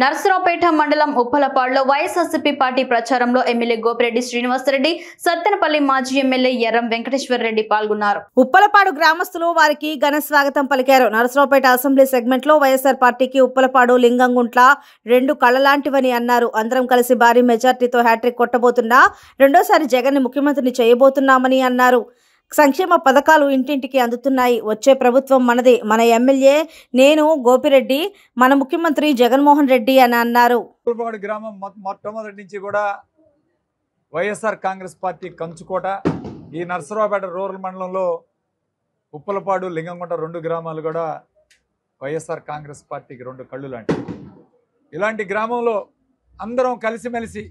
నర్సరావుపేట మండలం ఉప్పలపాడులో వైఎస్ఆర్సీపీ పార్టీ ప్రచారంలో ఎమ్మెల్యే గోపిరెడ్డి శ్రీనివాసరెడ్డి, సత్తెనపల్లి మాజీ ఎమ్మెల్యే ఎర్రం వెంకటేశ్వర రెడ్డి పాల్గొన్నారు. ఉప్పలపాడు గ్రామస్తులు వారికి ఘన స్వాగతం పలికారు. నర్సరావుపేట అసెంబ్లీ సెగ్మెంట్ లో వైఎస్ఆర్ పార్టీకి ఉప్పలపాడు, లింగంగుంట్ల రెండు కళ్ళలాంటివని అన్నారు. అందరం కలిసి భారీ మెజార్టీతో హ్యాట్రిక్ కొట్టబోతున్నా, రెండోసారి జగన్ ని ముఖ్యమంత్రిని చేయబోతున్నామని అన్నారు. సంక్షేమ పథకాలు ఇంటింటికి అందుతున్నాయి. వచ్చే ప్రభుత్వం మనదే. మన ఎమ్మెల్యే నేను గోపిరెడ్డి, మన ముఖ్యమంత్రి జగన్మోహన్ రెడ్డి అని అన్నారు. ఉప్పలపాడు గ్రామం మొట్టమొదటి నుంచి కూడా వైఎస్ఆర్ కాంగ్రెస్ పార్టీ కంచుకోట. ఈ నర్సరావుపేట రూరల్ మండలంలో ఉప్పలపాడు, లింగంగుంట రెండు గ్రామాలు కూడా వైఎస్ఆర్ కాంగ్రెస్ పార్టీకి రెండు కళ్ళు లాంటివి. ఇలాంటి గ్రామంలో అందరం కలిసిమెలిసి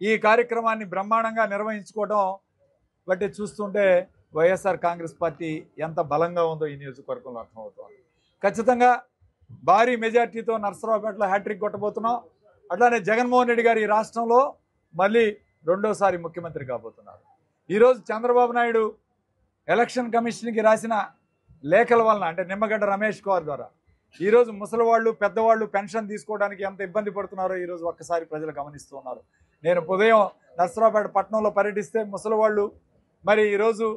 ఈ కార్యక్రమాన్ని బ్రహ్మాండంగా నిర్వహించుకోవడం బట్టి చూస్తుంటే వైఎస్ఆర్ కాంగ్రెస్ పార్టీ ఎంత బలంగా ఉందో ఈ నియోజకవర్గంలో అర్థమవుతుంది. ఖచ్చితంగా భారీ మెజార్టీతో నర్సరావుపేటలో హ్యాట్రిక్ కొట్టబోతున్నాం. అట్లానే జగన్మోహన్ రెడ్డి గారు ఈ రాష్ట్రంలో మళ్ళీ రెండోసారి ముఖ్యమంత్రి కాబోతున్నారు. ఈరోజు చంద్రబాబు నాయుడు ఎలక్షన్ కమిషన్కి రాసిన లేఖల వలన, అంటే నిమ్మగడ్డ రమేష్ కుమార్ ద్వారా ఈరోజు ముసలివాళ్ళు, పెద్దవాళ్ళు పెన్షన్ తీసుకోవడానికి ఎంత ఇబ్బంది పడుతున్నారో ఈరోజు ఒక్కసారి ప్రజలు గమనిస్తూ ఉన్నారు. నేను ఉదయం నర్సరావుపేట పట్టణంలో పర్యటిస్తే ముసలివాళ్ళు మరి ఈరోజు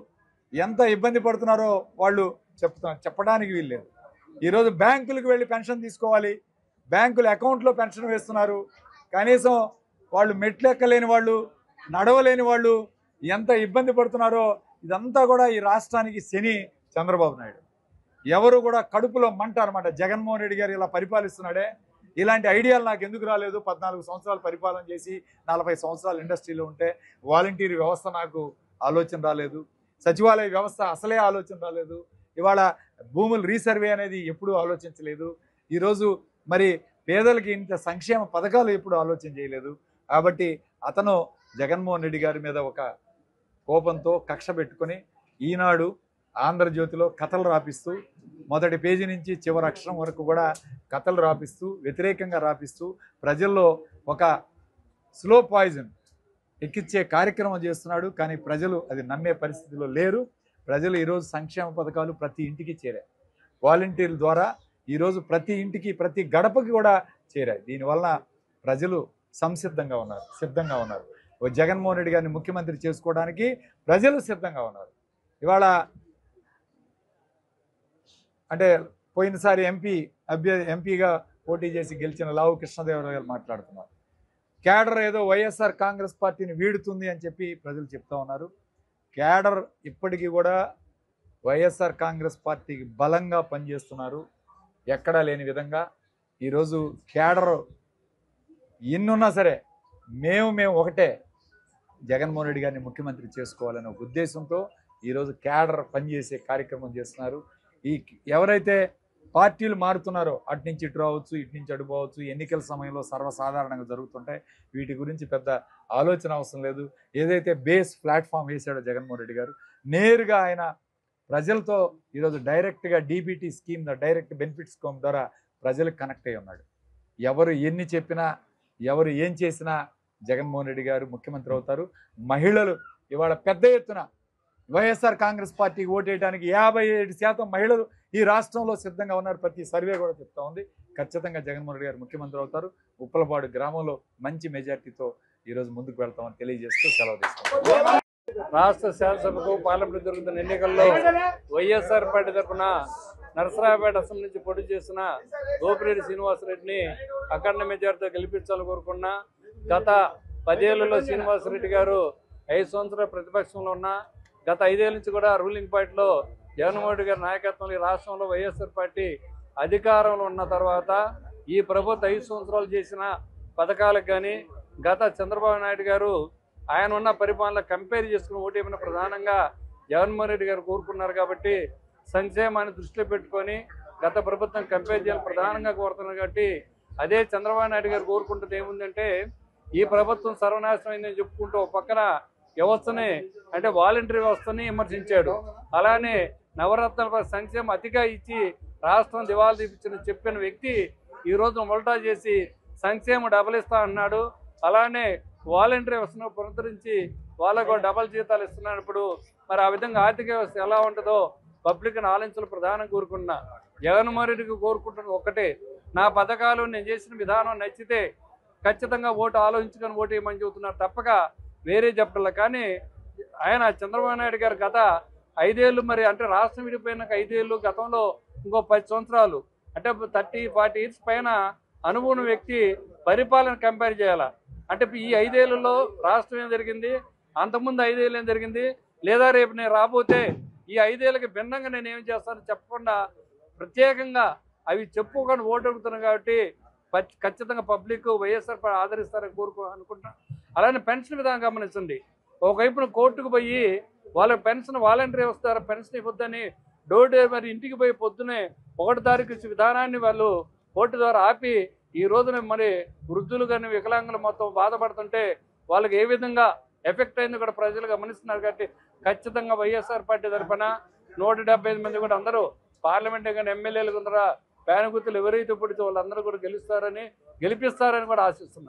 ఎంత ఇబ్బంది పడుతున్నారో వాళ్ళు చెప్పడానికి వీల్లేదు. ఈరోజు బ్యాంకులకు వెళ్ళి పెన్షన్ తీసుకోవాలి, బ్యాంకుల అకౌంట్లో పెన్షన్ వేస్తున్నారు. కనీసం వాళ్ళు మెట్లు ఎక్కలేని వాళ్ళు, నడవలేని వాళ్ళు ఎంత ఇబ్బంది పడుతున్నారో ఇదంతా కూడా ఈ రాష్ట్రానికి శని చంద్రబాబు నాయుడు. ఎవరు కూడా కడుపులో మంట అనమాట. జగన్మోహన్ రెడ్డి గారు ఇలా పరిపాలిస్తున్నాడే, ఇలాంటి ఐడియాలు నాకు ఎందుకు రాలేదు? 14 సంవత్సరాలు పరిపాలన చేసి 40 సంవత్సరాలు ఇండస్ట్రీలో ఉంటే వాలంటీర్ వ్యవస్థ నాకు ఆలోచన రాలేదు, సచివాలయ వ్యవస్థ అసలే ఆలోచన రాలేదు, ఇవాళ భూములు రీసర్వే అనేది ఎప్పుడూ ఆలోచించలేదు, ఈరోజు మరి పేదలకి ఇంత సంక్షేమ పథకాలు ఎప్పుడు ఆలోచన చేయలేదు. కాబట్టి అతను జగన్మోహన్ రెడ్డి గారి మీద ఒక కోపంతో కక్ష పెట్టుకొని ఈనాడు, ఆంధ్రజ్యోతిలో కథలు రాపిస్తూ, మొదటి పేజీ నుంచి చివరి అక్షరం వరకు కూడా కథలు రాపిస్తూ, వ్యతిరేకంగా రాపిస్తూ ప్రజల్లో ఒక స్లో పాయిజన్ ఎక్కిచ్చే కార్యక్రమం చేస్తున్నాడు. కానీ ప్రజలు అది నమ్మే పరిస్థితిలో లేరు. ప్రజలు ఈరోజు సంక్షేమ పథకాలు ప్రతి ఇంటికి చేరాయి. వాలంటీర్ల ద్వారా ఈరోజు ప్రతి ఇంటికి, ప్రతి గడపకి కూడా చేరాయి. దీనివల్ల ప్రజలు సిద్ధంగా ఉన్నారు. జగన్మోహన్ రెడ్డి గారిని ముఖ్యమంత్రి చేసుకోవడానికి ప్రజలు సిద్ధంగా ఉన్నారు. ఇవాళ అంటే పోయినసారి ఎంపీగా పోటీ చేసి గెలిచిన లావు కృష్ణదేవరావు గారు మాట్లాడుతున్నారు. క్యాడర్ ఏదో వైఎస్ఆర్ కాంగ్రెస్ పార్టీని వీడుతుంది అని చెప్పి ప్రజలు చెప్తా ఉన్నారు. క్యాడర్ ఇప్పటికీ కూడా వైఎస్ఆర్ కాంగ్రెస్ పార్టీకి బలంగా పనిచేస్తున్నారు. ఎక్కడా లేని విధంగా ఈరోజు క్యాడర్ ఎన్నున్నా సరే మేము ఒకటే, జగన్మోహన్ రెడ్డి గారిని ముఖ్యమంత్రి చేసుకోవాలనే ఉద్దేశంతో ఈరోజు క్యాడర్ పనిచేసే కార్యక్రమం చేస్తున్నారు. ఎవరైతే పార్టీలు మారుతున్నారో అటు నుంచి ఇటు రావచ్చు, ఇటు నుంచి అటు పోవచ్చు, ఎన్నికల సమయంలో సర్వసాధారణంగా జరుగుతుంటాయి. వీటి గురించి పెద్ద ఆలోచన అవసరం లేదు. ఏదైతే బేస్ ప్లాట్ఫామ్ వేశాడో జగన్మోహన్ రెడ్డి గారు, నేరుగా ఆయన ప్రజలతో ఈరోజు డైరెక్ట్గా DBT scheme, direct benefit scheme ద్వారా ప్రజలకు కనెక్ట్ అయి ఉన్నాడు. ఎవరు ఎన్ని చెప్పినా, ఎవరు ఏం చేసినా జగన్మోహన్ రెడ్డి గారు ముఖ్యమంత్రి అవుతారు. మహిళలు ఇవాళ పెద్ద ఎత్తున వైఎస్ఆర్ కాంగ్రెస్ పార్టీకి ఓటేయడానికి 57% మహిళలు ఈ రాష్ట్రంలో సిద్ధంగా ఉన్నారు. ప్రతి సర్వే కూడా చెప్తా ఉంది. ఖచ్చితంగా జగన్మోహన్ రెడ్డి గారు ముఖ్యమంత్రి అవుతారు. ఉప్పలపాడు గ్రామంలో మంచి మెజార్టీతో ఈరోజు ముందుకు వెళ్తామని తెలియజేస్తూ సెలవు తీసుకుంటాం. రాష్ట్ర శాసనసభకు పార్లమెంట్ జరుగుతున్న ఎన్నికల్లో వైఎస్ఆర్ పార్టీ తరఫున నర్సరావుపేట అసెంబ్లీ నుంచి పోటీ చేసిన గోపిరెడ్డి శ్రీనివాసరెడ్డిని అఖండ మెజార్టీతో గెలిపించాలని కోరుకున్నా. గత 10 ఏళ్లలో శ్రీనివాసరెడ్డి గారు 5 సంవత్సరాల ప్రతిపక్షంలో ఉన్న, గత 5 ఏళ్ళ నుంచి కూడా రూలింగ్ పార్టీలో జగన్మోహన్ రెడ్డి గారి నాయకత్వంలో ఈ రాష్ట్రంలో వైఎస్ఆర్ పార్టీ అధికారంలో ఉన్న తర్వాత ఈ ప్రభుత్వం 5 సంవత్సరాలు చేసిన పథకాలకు కానీ, గత చంద్రబాబు నాయుడు గారు ఆయన ఉన్న పరిపాలన కంపేర్ చేసుకుని ఓటేమైనా ప్రధానంగా జగన్మోహన్ రెడ్డి గారు కోరుకున్నారు. కాబట్టి సంక్షేమాన్ని దృష్టిలో పెట్టుకొని గత ప్రభుత్వం కంపేర్ చేయాలని ప్రధానంగా కోరుతున్నారు. కాబట్టి అదే చంద్రబాబు నాయుడు గారు కోరుకుంటుంది ఏముందంటే, ఈ ప్రభుత్వం సర్వనాశనం అయిందని చెప్పుకుంటూ ఒక పక్కన వ్యవస్థని, అంటే వాలంటరీ వ్యవస్థని విమర్శించాడు. అలానే నవరత్నాల సంక్షేమం అతిగా ఇచ్చి రాష్ట్రం దివాలా తీపించిన చెప్పిన వ్యక్తి ఈరోజు మొలటా చేసి సంక్షేమం డబల్ ఇస్తా అన్నాడు. అలానే వాలంటరీ వ్యవస్థను పునరుద్ధరించి వాళ్ళకు డబల్ జీతాలు ఇస్తున్నప్పుడు మరి ఆ విధంగా ఆర్థిక వ్యవస్థ ఎలా ఉంటుందో పబ్లిక్ ఆలోచనలు ప్రధానంగా కోరుకున్నా. జగన్మోహన్ రెడ్డికి కోరుకుంటున్న ఒకటే, నా పథకాలు నేను చేసిన విధానం నచ్చితే ఖచ్చితంగా ఓటు ఆలోచించుకొని ఓటు వేయమని చెబుతున్నారు తప్పక వేరే చెప్పట్లేదు. కానీ ఆయన చంద్రబాబు నాయుడు గారు గత 5 ఏళ్ళు మరి అంటే రాష్ట్రం విడిపోయినాక 5 ఏళ్ళు, గతంలో ఇంకో 10 సంవత్సరాలు అంటే 30-40 ఇయర్స్ పైన అనుభవం వ్యక్తి పరిపాలన కంపేర్ చేయాలా. అంటే ఈ 5 ఏళ్లలో రాష్ట్రం ఏం జరిగింది, అంతకుముందు 5 ఏళ్ళు ఏం జరిగింది, లేదా రేపు నేను రాబోతే ఈ 5 ఏళ్ళకి భిన్నంగా నేను ఏం చేస్తానో చెప్పకుండా ప్రత్యేకంగా అవి చెప్పుకొని ఓటు అడుగుతున్నాను. కాబట్టి ఖచ్చితంగా పబ్లిక్ వైఎస్ఆర్ ఆదరిస్తారని అనుకుంటున్నాను. అలానే పెన్షన్ విధానం గమనించండి. ఒకవైపున కోర్టుకు పోయి వాళ్ళ పెన్షన్ వాలంటీర్ వస్తారు, పెన్షన్ ఇవ్వద్దని డోర్ మరి ఇంటికి పోయి పొద్దునే 1వ తారీఖు విధానాన్ని వాళ్ళు కోర్టు ద్వారా ఆపి ఈ రోజున మరి వృద్ధులు కానీ వికలాంగులు మొత్తం బాధపడుతుంటే వాళ్ళకి ఏ విధంగా ఎఫెక్ట్ అయింది కూడా ప్రజలు గమనిస్తున్నారు. కాబట్టి ఖచ్చితంగా వైఎస్ఆర్ పార్టీ తరఫున 175 మంది కూడా అందరూ పార్లమెంట్ కానీ ఎమ్మెల్యేలు కూడా పేన గుర్తులు ఎవరైతే పుడితే వాళ్ళందరూ కూడా గెలుస్తారని గెలిపిస్తారని కూడా ఆశిస్తున్నాం.